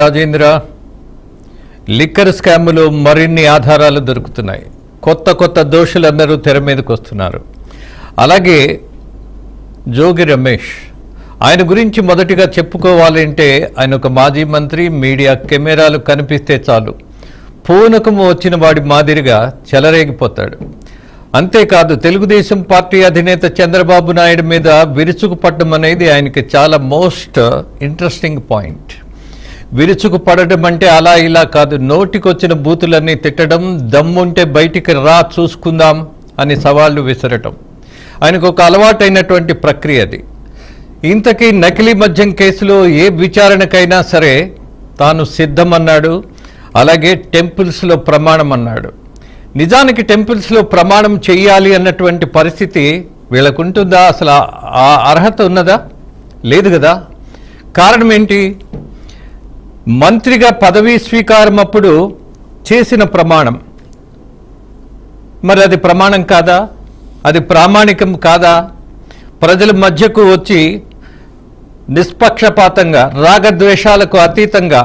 Rajendra liquor స్కామ్లో మరిన్ని ఆధారాలు దొరుకుతున్నాయి. కొత్త దోషులందరూ తెర మీదకు వస్తున్నారు. అలాగే జోగి రమేష్, ఆయన గురించి మొదటిగా చెప్పుకోవాలంటే ఆయన ఒక మాజీ మంత్రి. మీడియా కెమెరాలు కనిపిస్తే చాలు పూనకము వచ్చిన వాడి మాదిరిగా చెలరేగిపోతాడు. అంతేకాదు, తెలుగుదేశం పార్టీ అధినేత చంద్రబాబు నాయుడు మీద విరుచుకుపడడం అనేది ఆయనకి చాలా మోస్ట్ ఇంట్రెస్టింగ్ పాయింట్. విరుచుకుపడడం అంటే అలా ఇలా కాదు, నోటికొచ్చిన బూతులన్నీ తిట్టడం, దమ్ముంటే బయటికి రా చూసుకుందాం అని సవాళ్లు విసరటం ఆయనకు ఒక అలవాటైనటువంటి ప్రక్రియ అది. ఇంతకీ నకిలీ మద్యం కేసులో ఏ విచారణకైనా సరే తాను సిద్ధమన్నాడు. అలాగే టెంపుల్స్లో ప్రమాణం అన్నాడు. నిజానికి టెంపుల్స్లో ప్రమాణం చెయ్యాలి అన్నటువంటి పరిస్థితి వీళ్ళకుంటుందా? అసలు ఆ అర్హత ఉన్నదా? లేదు కదా. కారణం ఏంటి? మంత్రిగా పదవీ స్వీకారం అప్పుడు చేసిన ప్రమాణం, మరి అది ప్రమాణం కాదా? అది ప్రామాణికం కాదా? ప్రజల మధ్యకు వచ్చి నిష్పక్షపాతంగా, రాగద్వేషాలకు అతీతంగా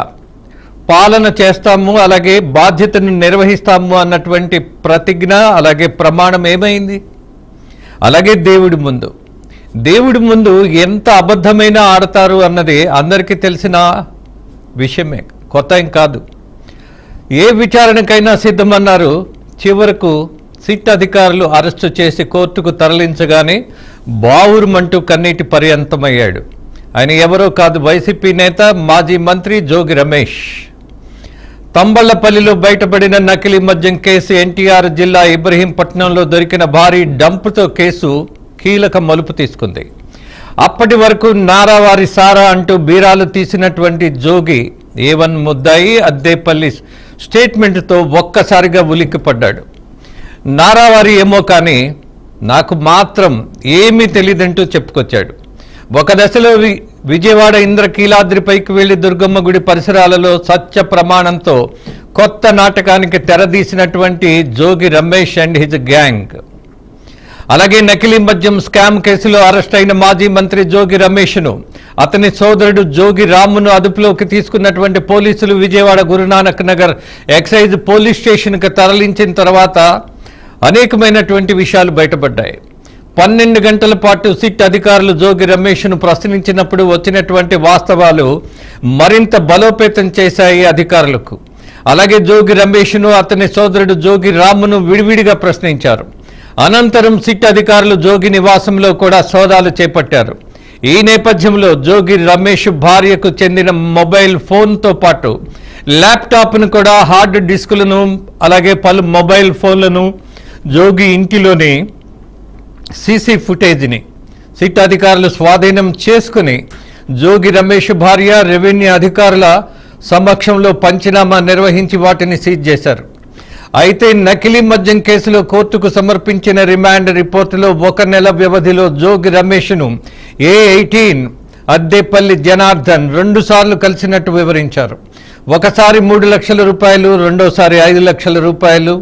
పాలన చేస్తాము, అలాగే బాధ్యతను నిర్వహిస్తాము అన్నటువంటి ప్రతిజ్ఞ, అలాగే ప్రమాణం ఏమైంది? అలాగే దేవుడి ముందు ఎంత అబద్ధమైనా ఆడతారు అన్నది అందరికీ తెలిసిన విషయమే, కొత్త ఏం కాదు. ఏ విచారణకైనా సిద్ధమన్నారు. చివరకు సిట్ అధికారులు అరెస్టు చేసి కోర్టుకు తరలించగానే బావురుమంటూ కన్నీటి పర్యంతమయ్యాడు. ఆయన ఎవరో కాదు, వైసీపీ నేత, మాజీ మంత్రి జోగి రమేష్. తంబళ్లపల్లిలో బయటపడిన నకిలీ మద్యం కేసు, ఎన్టీఆర్ జిల్లా ఇబ్రహీంపట్నంలో దొరికిన భారీ డంపుతో కేసు కీలక మలుపు తీసుకుంది. అప్పటి వరకు నారావారి సారా అంటూ బీరాలు తీసినటువంటి జోగి A1 ముద్దాయి అద్దేపల్లి స్టేట్మెంట్తో ఒక్కసారిగా ఉలిక్కిపడ్డాడు. నారావారి ఏమో కానీ నాకు మాత్రం ఏమీ తెలియదంటూ చెప్పుకొచ్చాడు. ఒక దశలో విజయవాడ ఇంద్రకీలాద్రిపైకి వెళ్లి దుర్గమ్మ గుడి పరిసరాలలో సత్య ప్రమాణంతో కొత్త నాటకానికి తెరదీసినటువంటి జోగి రమేష్ అండ్ హిజ్ గ్యాంగ్. అలాగే నకిలీ మద్యం స్కామ్ కేసులో అరెస్ట్ అయిన మాజీ మంత్రి జోగి రమేష్ను, అతని సోదరుడు జోగి రామును అదుపులోకి తీసుకున్నటువంటి పోలీసులు విజయవాడ గురునానక్ నగర్ ఎక్సైజ్ పోలీస్ స్టేషన్కి తరలించిన తర్వాత అనేకమైనటువంటి విషయాలు బయటపడ్డాయి. 12 గంటల పాటు సిట్ అధికారులు జోగి రమేష్ను ప్రశ్నించినప్పుడు వచ్చినటువంటి వాస్తవాలు మరింత బలోపేతం చేశాయి అధికారులకు. అలాగే జోగి రమేష్ను, అతని సోదరుడు జోగి రామును విడివిడిగా ప్రశ్నించారు. అనంతరం సిట్ అధికారులు జోగి నివాసంలో కూడా సోదాలు చేపట్టారు. ఈ నేపథ్యంలో జోగి రమేష్ భార్యకు చెందిన మొబైల్ ఫోన్తో పాటు ల్యాప్టాప్ను కూడా, హార్డ్ డిస్కులను, అలాగే పలు మొబైల్ ఫోన్లను, జోగి ఇంటిలోని సీసీ ఫుటేజ్ని సిట్ అధికారులు స్వాధీనం చేసుకుని జోగి రమేష్ భార్య, రెవెన్యూ అధికారుల సమక్షంలో పంచనామా నిర్వహించి వాటిని సీజ్ చేశారు. అయితే నకిలీ మద్యం కేసులో కోర్టుకు సమర్పించిన రిమాండ్ రిపోర్టులో 1 నెల వ్యవధిలో జోగి రమేష్ను A18 అద్దేపల్లి జనార్దన్ 2 సార్లు కలిసినట్టు వివరించారు. ఒకసారి 3 లక్షల రూపాయలు, రెండోసారి 5 లక్షల రూపాయలు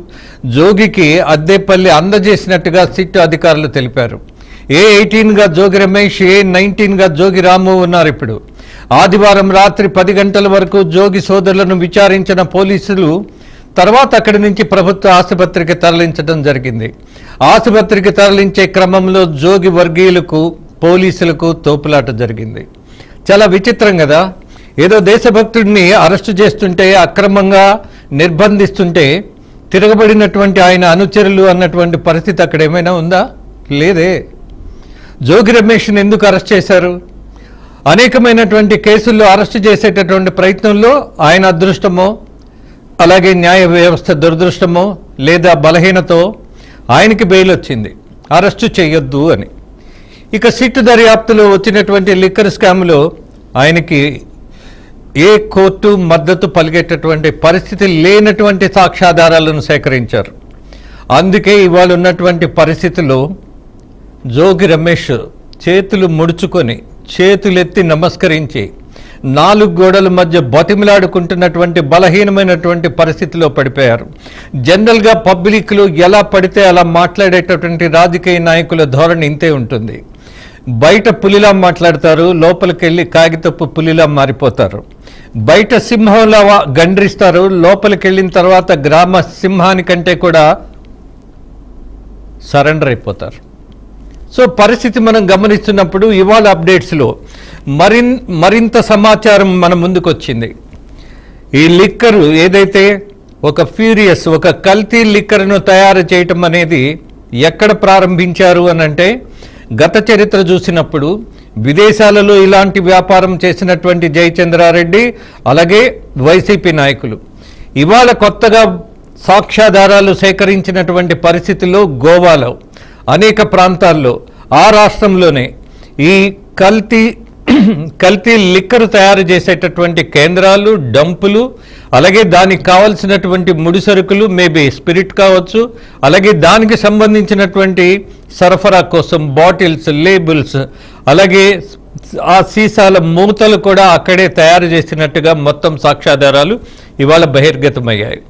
జోగికి అద్దేపల్లి అందజేసినట్టుగా సిట్ అధికారులు తెలిపారు. A18గా జోగి రమేష్, A19గా జోగి రాము ఉన్నారు. ఇప్పుడు ఆదివారం రాత్రి 10 గంటల వరకు జోగి సోదరులను విచారించిన పోలీసులు తర్వాత అక్కడి నుంచి ప్రభుత్వ ఆసుపత్రికి తరలించడం జరిగింది. ఆసుపత్రికి తరలించే క్రమంలో జోగి వర్గీయులకు, పోలీసులకు తోపులాట జరిగింది. చాలా విచిత్రం కదా. ఏదో దేశభక్తుడిని అరెస్టు చేస్తుంటే, అక్రమంగా నిర్బంధిస్తుంటే తిరగబడినటువంటి ఆయన అనుచరులు అన్నటువంటి పరిస్థితి అక్కడ ఏమైనా ఉందా? లేదే. జోగి రమేష్ని ఎందుకు అరెస్ట్ చేశారు? అనేకమైనటువంటి కేసుల్లో అరెస్టు చేసేటటువంటి ప్రయత్నంలో ఆయన అదృష్టమో, అలాగే న్యాయ వ్యవస్థ దురదృష్టమో, లేదా బలహీనతో ఆయనకి బెయిల్ వచ్చింది, అరెస్టు చేయొద్దు అని. ఇక సిట్ దర్యాప్తులో వచ్చినటువంటి లిక్కర్ స్కామ్లో ఆయనకి ఏ కోర్టు మద్దతు పలిగేటటువంటి పరిస్థితి లేనటువంటి సాక్ష్యాధారాలను సేకరించారు. అందుకే ఇవాళ ఉన్నటువంటి పరిస్థితుల్లో జోగి రమేష్ చేతులు ముడుచుకొని, చేతులెత్తి నమస్కరించి 4 గోడల మధ్య బతిమిలాడుకుంటున్నటువంటి బలహీనమైనటువంటి పరిస్థితిలో పడిపోయారు. జనరల్గా పబ్లిక్లో ఎలా పడితే అలా మాట్లాడేటటువంటి రాజకీయ నాయకుల ధోరణి ఇంతే ఉంటుంది. బయట పులిలా మాట్లాడతారు, లోపలికి వెళ్ళి కాగితపు పులిలా మారిపోతారు. బయట సింహంలా గండ్రిస్తారు, లోపలికి వెళ్ళిన తర్వాత గ్రామ సింహానికంటే కూడా సరెండర్ అయిపోతారు. సో పరిస్థితి మనం గమనిస్తున్నప్పుడు ఇవాళ అప్డేట్స్లో మరింత సమాచారం మన ముందుకు వచ్చింది. ఈ లిక్కర్ ఏదైతే ఒక ఫ్యూరియస్, ఒక కల్తీ లిక్కర్ను తయారు చేయటం అనేది ఎక్కడ ప్రారంభించారు అని అంటే, గత చరిత్ర చూసినప్పుడు విదేశాలలో ఇలాంటి వ్యాపారం చేసినటువంటి జయచంద్రారెడ్డి అలాగే వైసీపీ నాయకులు ఇవాళ కొత్తగా సాక్ష్యాధారాలు సేకరించినటువంటి పరిస్థితుల్లో గోవాలో అనేక ప్రాంతాల్లో ఆ రాష్ట్రంలోనే ఈ కల్తీ లిక్కర్ తయారు చేసేటటువంటి కేంద్రాలు, డంపులు, అలాగే దానికి కావలసినటువంటి ముడి సరుకులు, మేబీ స్పిరిట్ కావచ్చు, అలాగే దానికి సంబంధించినటువంటి సరఫరా కోసం బాటిల్స్, లేబుల్స్, అలాగే ఆ సీసాల మూతలు కూడా అక్కడే తయారు చేసినట్టుగా మొత్తం సాక్ష్యాధారాలు ఇవాళ బహిర్గతమయ్యాయి.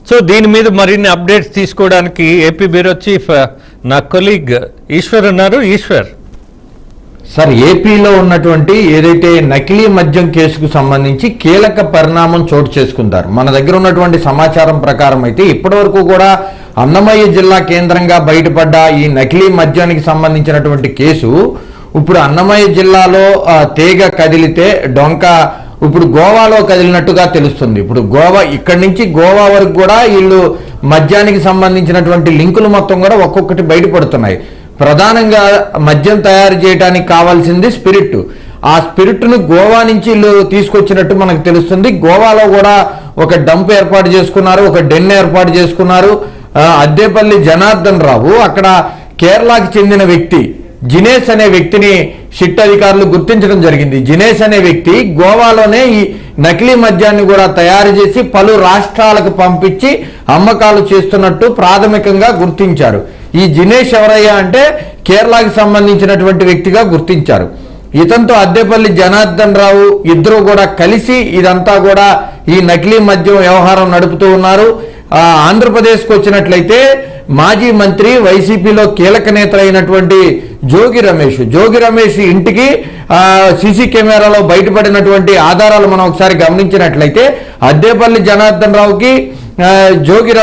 సో దీని మీద మరిన్ని అప్డేట్స్ తీసుకోవడానికి ఏపీ బ్యూరో చీఫ్ నా కొలీగ్ ఈశ్వర్ ఉన్నారు. ఈశ్వర్ సార్, ఏపీలో ఉన్నటువంటి ఏదైతే నకిలీ మద్యం కేసుకు సంబంధించి కీలక పరిణామం చోటు చేసుకుంటారు. మన దగ్గర ఉన్నటువంటి సమాచారం ప్రకారం అయితే ఇప్పటివరకు కూడా అన్నమయ్య జిల్లా కేంద్రంగా బయటపడ్డ ఈ నకిలీ మద్యానికి సంబంధించినటువంటి కేసు ఇప్పుడు అన్నమయ్య జిల్లాలో తీగ కదిలితే డొంక ఇప్పుడు గోవాలో కదిలినట్టుగా తెలుస్తుంది. ఇప్పుడు ఇక్కడి నుంచి గోవా వరకు కూడా వీళ్ళు మద్యానికి సంబంధించినటువంటి లింకులు మొత్తం కూడా ఒక్కొక్కటి బయటపడుతున్నాయి. ప్రధానంగా మద్యం తయారు చేయడానికి కావాల్సింది స్పిరిట్. ఆ స్పిరిట్ను గోవా నుంచి వీళ్ళు తీసుకొచ్చినట్టు మనకు తెలుస్తుంది. గోవాలో కూడా ఒక డంప్ ఏర్పాటు చేసుకున్నారు, ఒక డెన్ ఏర్పాటు చేసుకున్నారు. అద్దేపల్లి జనార్దన్ రావు అక్కడ కేరళకి చెందిన వ్యక్తి జినేష్ అనే వ్యక్తిని సిట్ అధికారులు గుర్తించడం జరిగింది. జినేష్ అనే వ్యక్తి గోవాలోనే ఈ నకిలీ మద్యాన్ని కూడా తయారు చేసి పలు రాష్ట్రాలకు పంపించి అమ్మకాలు చేస్తున్నట్టు ప్రాథమికంగా గుర్తించారు. ఈ జినేష్ ఎవరయ్యా అంటే కేరళకి సంబంధించినటువంటి వ్యక్తిగా గుర్తించారు. ఇతనితో అద్దేపల్లి జనార్దన్ రావు ఇద్దరు కూడా కలిసి ఇదంతా కూడా ఈ నకిలీ మద్యం వ్యవహారం నడుపుతూ ఉన్నారు. ఆంధ్రప్రదేశ్కు వచ్చినట్లయితే మాజీ మంత్రి, వైసీపీలో కీలక నేత అయినటువంటి జోగి రమేష్ ఇంటికి సీసీ కెమెరాలో బయటపడినటువంటి ఆధారాలు మనం ఒకసారి గమనించినట్లయితే అద్దేపల్లి జనార్దన్ రావుకి, జోగి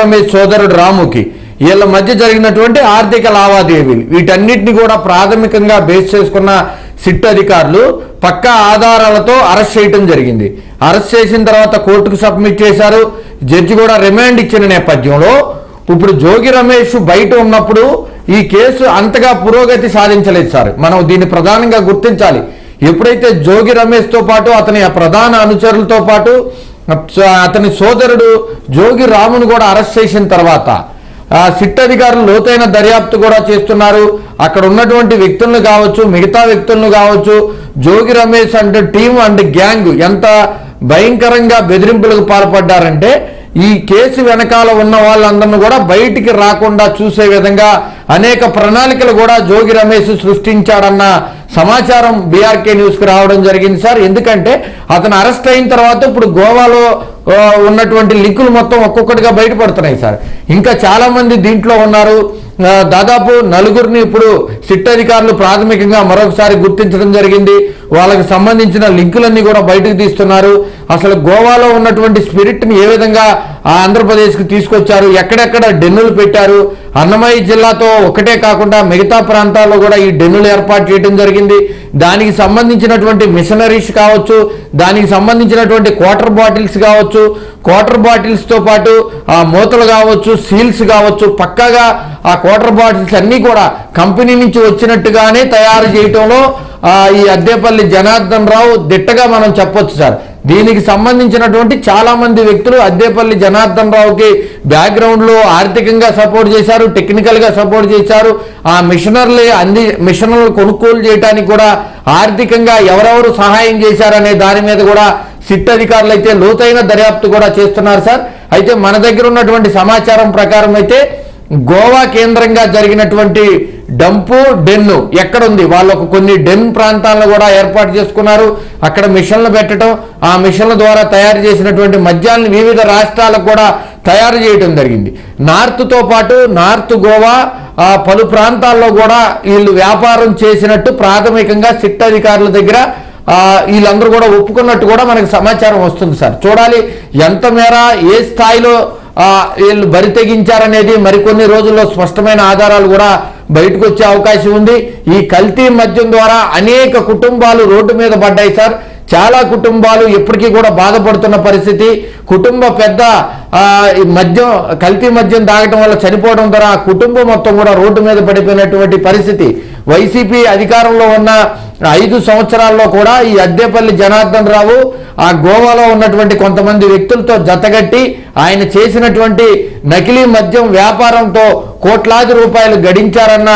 రమేష్ సోదరుడు రాముకి వీళ్ళ మధ్య జరిగినటువంటి ఆర్థిక లావాదేవీలు వీటన్నిటిని కూడా ప్రాథమికంగా బేస్ చేసుకున్న సిట్ అధికారులు పక్కా ఆధారాలతో అరెస్ట్ చేయడం జరిగింది. అరెస్ట్ చేసిన తర్వాత కోర్టుకు సబ్మిట్ చేశారు. జడ్జి కూడా రిమాండ్ ఇచ్చిన నేపథ్యంలో ఇప్పుడు జోగి రమేష్ బయట ఉన్నప్పుడు ఈ కేసు అంతగా పురోగతి సాధించలేదు సార్. మనం దీన్ని ప్రధానంగా గుర్తించాలి. ఎప్పుడైతే జోగి రమేష్ తో పాటు అతని ప్రధాన అనుచరులతో పాటు అతని సోదరుడు జోగి రామును కూడా అరెస్ట్ చేసిన తర్వాత సిట్ అధికారులు లోతైన దర్యాప్తు కూడా చేస్తున్నారు. అక్కడ ఉన్నటువంటి వ్యక్తులను కావచ్చు, మిగతా వ్యక్తులను కావచ్చు, Jogi Ramesh and team and gang ఎంత భయంకరంగా బెదిరింపులకు పాల్పడ్డారంటే ఈ కేసు వెనకాల ఉన్న వాళ్ళందరినీ కూడా బయటికి రాకుండా చూసే విధంగా అనేక ప్రణాళికలు కూడా జోగి రమేష్ సృష్టించాడన్న సమాచారం బీఆర్కే న్యూస్ కు రావడం జరిగింది సార్. ఎందుకంటే అతను అరెస్ట్ అయిన తర్వాత ఇప్పుడు గోవాలో ఉన్నటువంటి లింకులు మొత్తం ఒక్కొక్కటిగా బయటపడుతున్నాయి సార్. ఇంకా చాలా మంది దీంట్లో ఉన్నారు. దాదాపు నలుగురిని ఇప్పుడు సిట్ అధికారులు ప్రాథమికంగా మరొకసారి గుర్తించడం జరిగింది. వాళ్ళకి సంబంధించిన లింకులన్నీ కూడా బయటకు తీస్తున్నారు. అసలు గోవాలో ఉన్నటువంటి స్పిరిట్ ని ఏ విధంగా ఆంధ్రప్రదేశ్ కు తీసుకొచ్చారు, ఎక్కడెక్కడ డెన్నులు పెట్టారు, అన్నమయ్య జిల్లాతో ఒకటే కాకుండా మిగతా ప్రాంతాల్లో కూడా ఈ డెన్నులు ఏర్పాటు చేయడం జరిగింది. దానికి సంబంధించినటువంటి మిషనరీస్ కావచ్చు, దానికి సంబంధించినటువంటి క్వార్టర్ బాటిల్స్ కావచ్చు, క్వార్టర్ బాటిల్స్ తో పాటు ఆ మూతలు కావచ్చు, సీల్స్ కావచ్చు, పక్కాగా ఆ క్వార్టర్ బాటిల్స్ అన్ని కూడా కంపెనీ నుంచి వచ్చినట్టుగానే తయారు చేయటంలో ఈ అద్దేపల్లి జనార్దన్ రావు దిట్టగా మనం చెప్పొచ్చు సార్. దీనికి సంబంధించినటువంటి చాలా మంది వ్యక్తులు అద్దేపల్లి జనార్దన్ రావుకి బ్యాక్గ్రౌండ్ లో ఆర్థికంగా సపోర్ట్ చేశారు, టెక్నికల్ గా సపోర్ట్ చేశారు. ఆ మిషనర్లు కొనుగోలు చేయడానికి కూడా ఆర్థికంగా ఎవరెవరు సహాయం చేశారనే దాని మీద కూడా సిట్ అధికారులు అయితే లోతైన దర్యాప్తు కూడా చేస్తున్నారు సార్. అయితే మన దగ్గర ఉన్నటువంటి సమాచారం ప్రకారం అయితే గోవా కేంద్రంగా జరిగినటువంటి డంపు డెన్ను ఎక్కడుంది, వాళ్ళకు కొన్ని డెన్ ప్రాంతాలను కూడా ఏర్పాటు చేసుకున్నారు. అక్కడ మిషన్లు పెట్టడం, ఆ మిషన్ల ద్వారా తయారు చేసినటువంటి మద్యాలను వివిధ రాష్ట్రాలకు కూడా తయారు చేయడం జరిగింది. నార్త్తో పాటు నార్త్ గోవా పలు ప్రాంతాల్లో కూడా వీళ్ళు వ్యాపారం చేసినట్టు ప్రాథమికంగా సిట్ అధికారుల దగ్గర వీళ్ళందరూ కూడా ఒప్పుకున్నట్టు కూడా మనకి సమాచారం వస్తుంది సార్. చూడాలి ఎంత మేర ఏ స్థాయిలో వీళ్ళు బరి తెగించారనేది మరికొన్ని రోజుల్లో స్పష్టమైన ఆధారాలు కూడా బయటకు వచ్చే అవకాశం ఉంది. ఈ కల్తీ మద్యం ద్వారా అనేక కుటుంబాలు రోడ్డు మీద పడ్డాయి సార్. చాలా కుటుంబాలు ఇప్పటికీ కూడా బాధపడుతున్న పరిస్థితి. కుటుంబ పెద్ద మద్యం కల్తీ మద్యం తాగటం వల్ల చనిపోవడం ద్వారా ఆ కుటుంబం మొత్తం కూడా రోడ్డు మీద పడిపోయినటువంటి పరిస్థితి. వైసీపీ అధికారంలో ఉన్న 5 సంవత్సరాల్లో కూడా ఈ అద్దెపల్లి జనార్దన్ రావు ఆ గోవాలో ఉన్నటువంటి కొంతమంది వ్యక్తులతో జతగట్టి ఆయన చేసినటువంటి నకిలీ మద్యం వ్యాపారంతో కోట్లాది రూపాయలు గడించారన్న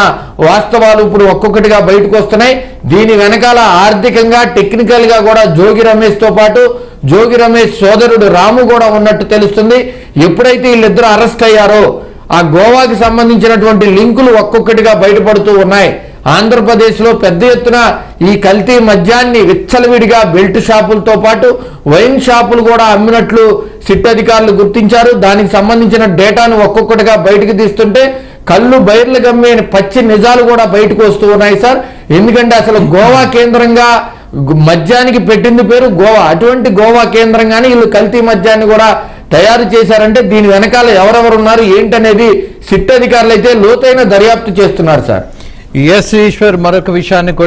వాస్తవాలు ఇప్పుడు ఒక్కొక్కటిగా బయటకు వస్తున్నాయి. దీని వెనకాల ఆర్థికంగా టెక్నికల్ గా కూడా జోగి రమేష్ తో పాటు జోగి రమేష్ సోదరుడు రాము కూడా ఉన్నట్టు తెలుస్తుంది. ఎప్పుడైతే వీళ్ళిద్దరూ అరెస్ట్ అయ్యారో ఆ గోవాకి సంబంధించినటువంటి లింకులు ఒక్కొక్కటిగా బయటపడుతూ ఉన్నాయి. ఆంధ్రప్రదేశ్లో పెద్ద ఎత్తున ఈ కల్తీ మద్యాన్ని విచ్చలవిడిగా బెల్ట్ షాపులతో పాటు వైన్ షాపులు కూడా అమ్మినట్లు సిట్ అధికారులు గుర్తించారు. దానికి సంబంధించిన డేటాను ఒక్కొక్కటిగా బయటకు తీస్తుంటే కళ్ళు బయర్లు గమ్మే పచ్చి నిజాలు కూడా బయటకు వస్తూ ఉన్నాయి సార్. ఎందుకంటే అసలు గోవా కేంద్రంగా మద్యానికి పెట్టింది పేరు గోవా. అటువంటి గోవా కేంద్రంగానే వీళ్ళు కల్తీ మద్యాన్ని కూడా తయారు చేశారంటే దీని వెనకాల ఎవరెవరున్నారు ఏంటనేది సిట్ అధికారులు అయితే లోతైన దర్యాప్తు చేస్తున్నారు సార్. ఎస్ ఈశ్వర్, మరొక విషయాన్ని కూడా